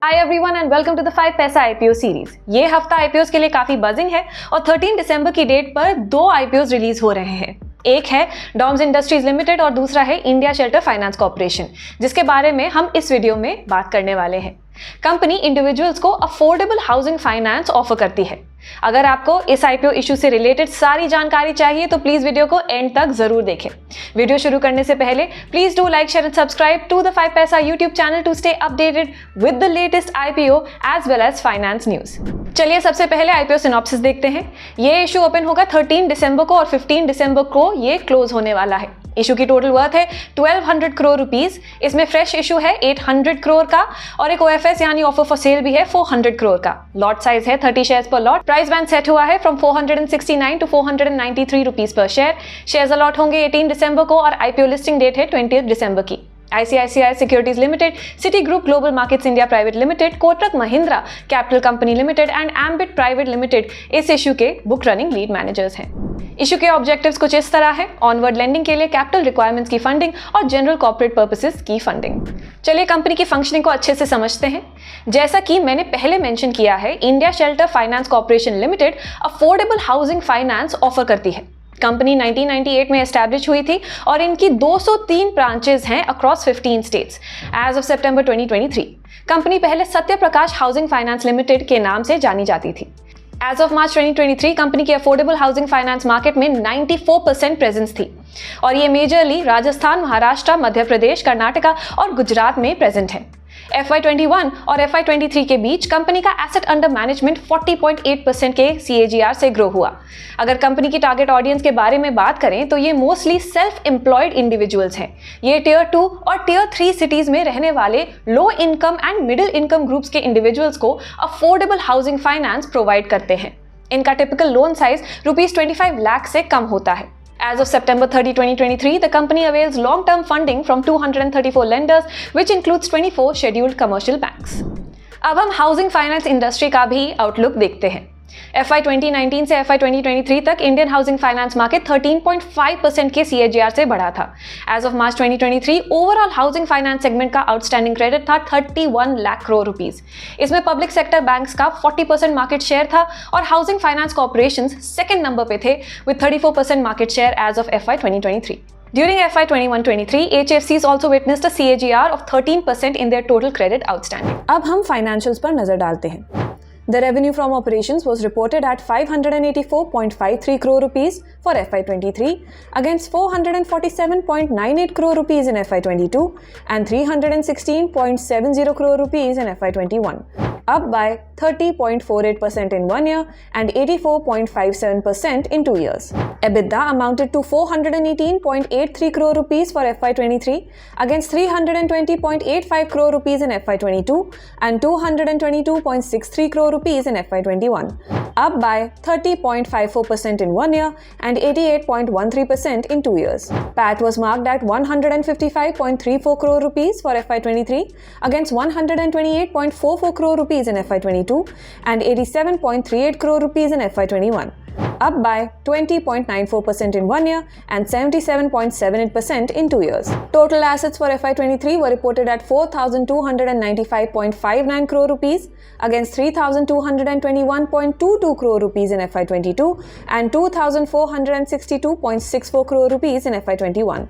Hi everyone and welcome to the 5 Paisa IPO series. ये हफ्ता IPOs के लिए काफी बजिंग है और 13 दिसंबर की डेट पर 2 आईपीओस रिलीज हो रहे हैं। एक है डॉम्स इंडस्ट्रीज लिमिटेड और दूसरा है इंडिया शेल्टर फाइनेंस कॉर्पोरेशन, जिसके बारे में हम इस वीडियो में बात करने वाले हैं। कंपनी इंडिविजुअल्स को अफोर्डेबल हाउसिंग फाइनेंस ऑफर करती है। अगर आपको इस आईपीओ इशू से रिलेटेड सारी जानकारी चाहिए तो प्लीज वीडियो को एंड तक जरूर देखें। वीडियो शुरू करने से पहले please do like, share and subscribe to the 5 Paisa YouTube channel to stay updated with the latest IPO as well as finance news. चलिए सबसे पहले आईपीओ सिनॉप्सिस देखते हैं। ये इशू ओपन होगा 13 दिसंबर को और 15 दिसंबर को ये क्लोज होने वाला है। इशू की टोटल वर्थ है 1200 करोड़ रुपीस। इसमें फ्रेश इशू है 800 करोड़ का और एक ओएफएस यानी ऑफर फॉर सेल भी है 400 करोड़ का। लॉट साइज है 30 शेयर्स पर लॉट। प्राइस बैंड सेट हुआ है फ्रॉम 469 टू 493 रुपीस पर शेयर। शेयर्स अलॉट होंगे 18 दिसंबर को और आईपीओ लिस्टिंग डेट है 20 दिसंबर की। ICICI securities limited, city group global markets India private limited, Kotak Mahindra capital company limited and ambit private limited इस इशू के बुक रनिंग लीड मैनेजर्स हैं। Issue के ऑब्जेक्टिव्स कुछ इस तरह है: ऑनवर्ड लेंडिंग के लिए कैपिटल रिक्वायरमेंट्स की फंडिंग और जनरल कॉर्पोरेट पर्पसेस की फंडिंग। चलिए कंपनी की फंक्शनिंग को अच्छे से समझते हैं। जैसा कि मैंने पहले मेंशन किया है, India shelter finance corporation limited affordable housing finance offer करती है। कंपनी 1998 में एस्टैब्लिश हुई थी और इनकी 203 ब्रांचेस हैं अक्रॉस 15 स्टेट्स। एज ऑफ सितंबर 2023 कंपनी पहले सत्य प्रकाश हाउसिंग फाइनेंस लिमिटेड के नाम से जानी जाती थी। एज ऑफ मार्च 2023 कंपनी की अफोर्डेबल हाउसिंग फाइनेंस मार्केट में 94% प्रेजेंस थी और ये मेजरली राजस्थान, महाराष्ट्र, मध्य प्रदेश, कर्नाटका और गुजरात में प्रेजेंट है। FY21 और FY23 के बीच कंपनी का एसेट अंडर मैनेजमेंट 40.8% के CAGR से ग्रो हुआ। अगर कंपनी की टारगेट ऑडियंस के बारे में बात करें तो ये मोस्टली सेल्फ एम्प्लॉयड इंडिविजुअल्स हैं। ये टियर 2 और टियर 3 सिटीज में रहने वाले low income and middle income groups के इंडिविजुअल्स को अफोर्डेबल हाउसिंग फाइनेंस प्रोवाइड करते हैं। इनका टिपिकल लोन साइज ₹25 लाख से कम होता है। As of September 30, 2023, the company avails long-term funding from 234 lenders, which includes 24 scheduled commercial banks. अब हम हाउसिंग फाइनेंस इंडस्ट्री का भी आउटलुक देखते हैं। FY 2019 से FY 2023 तक इंडियन हाउसिंग फाइनेंस मार्केट 13.5% के CAGR से बढ़ा था। As of March 2023 overall housing finance segment का आउटस्टैंडिंग क्रेडिट था 31 लाख करोड़ रुपीस। इसमें पब्लिक सेक्टर बैंक्स का 40% मार्केट शेयर था और housing finance corporations second number पे थे with 34% market share as of FY 2023। During FY 21-23, HFCs also witnessed a CAGR of 13% in their total credit outstanding. अब हम financials पर नजर डालते हैं। The revenue from operations was reported at 584.53 crore rupees for FY23 against 447.98 crore rupees in FY22 and 316.70 crore rupees in FY21, up by 30.48% in 1 year and 84.57% in 2 years. EBITDA amounted to 418.83 crore rupees for FY23 against 320.85 crore rupees in FY22 and 222.63 crore rupees in FY21, up by 30.54% in 1 year and 88.13% in 2 years. PAT was marked at 155.34 crore rupees for FY23 against 128.44 crore rupees in FY22 and 87.38 crore rupees in FY21, up by 20.94% in 1 year and 77.78% in 2 years. Total assets for FY23 were reported at 4,295.59 crore rupees against 3,221.22 crore rupees in FY22 and 2,462.64 crore rupees in FY21,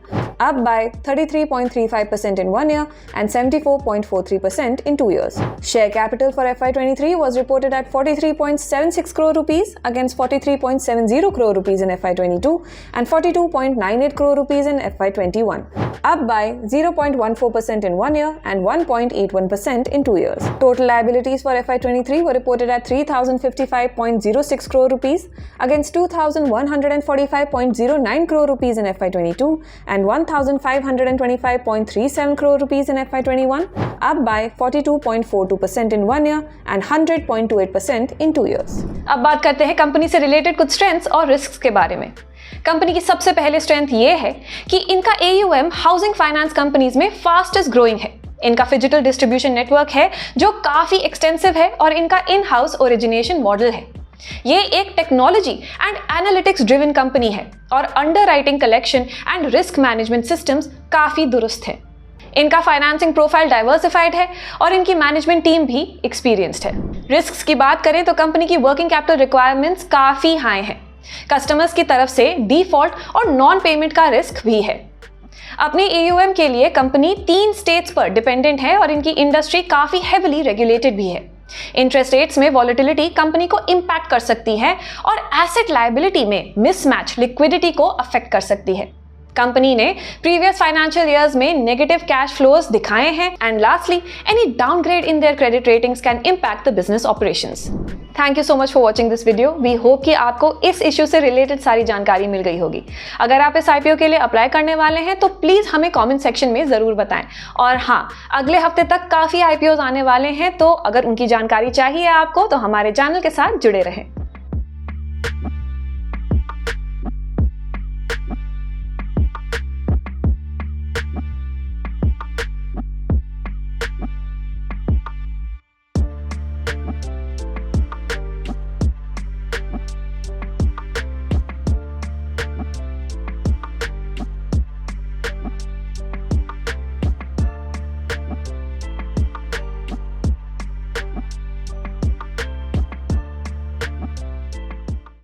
up by 33.35% in 1 year and 74.43% in 2 years. Share capital for FY23 was reported at 43.76 crore rupees against 43.70 crore rupees in FY22 and 42.98 crore rupees in FY21, up by 0.14% in 1 year and 1.81% in 2 years. Total liabilities for FY23 were reported at 3,055.06 crore rupees against 2,145.09 crore rupees in FY22 and 1,525.37 crore rupees in FY21, up by 42.42% in 1 year and 100.28% in 2 years. अब बात करते हैं company से related कुछ strengths और risks के बारे में। कंपनी की सबसे पहले स्ट्रेंथ ये है कि इनका AUM हाउसिंग फाइनेंस कंपनीज में फास्टेस्ट ग्रोइंग है। इनका फिजिकल डिस्ट्रीब्यूशन नेटवर्क है जो काफी एक्सटेंसिव है और इनका इन हाउस ओरिजिनेशन मॉडल है। ये एक technology and analytics driven company है और underwriting, collection and risk management systems काफी दुरुस्त है। इनका फाइनेंसिंग प्रोफाइल डाइवर्सिफाइड है और इनकी मैनेजमेंट टीम भी एक्सपीरियंस्ड है। रिस्क्स की बात करें तो कंपनी की वर्किंग कैपिटल रिक्वायरमेंट्स काफी हाई हैं। कस्टमर्स की तरफ से डिफॉल्ट और नॉन पेमेंट का रिस्क भी है। अपनी AUM के लिए कंपनी 3 स्टेट्स पर डिपेंडेंट है और इनकी इंडस्ट्री काफी हेविली रेगुलेटेड भी है। इंटरेस्ट रेट्स में वॉलेटिलिटी कंपनी को इंपैक्ट कर सकती है और एसेट लायबिलिटी में मिसमैच लिक्विडिटी को अफेक्ट कर सकती है। कंपनी ने प्रीवियस फाइनेंशियल ईयर्स में नेगेटिव कैश फ्लोज दिखाए हैं and lastly any downgrade in their credit ratings can impact the business operations. Thank you so much for watching this video. We hope कि आपको इस इश्यू से related सारी जानकारी मिल गई होगी। अगर आप इस IPO के लिए अप्लाई करने वाले हैं तो प्लीज हमें कमेंट सेक्शन में जरूर बताएं। और हाँ, अगले हफ्ते तक काफी IPOs आने वाले हैं, तो अगर उनकी जानकारी चाहिए आपको तो हमारे चैनल के साथ जुड़े रहें।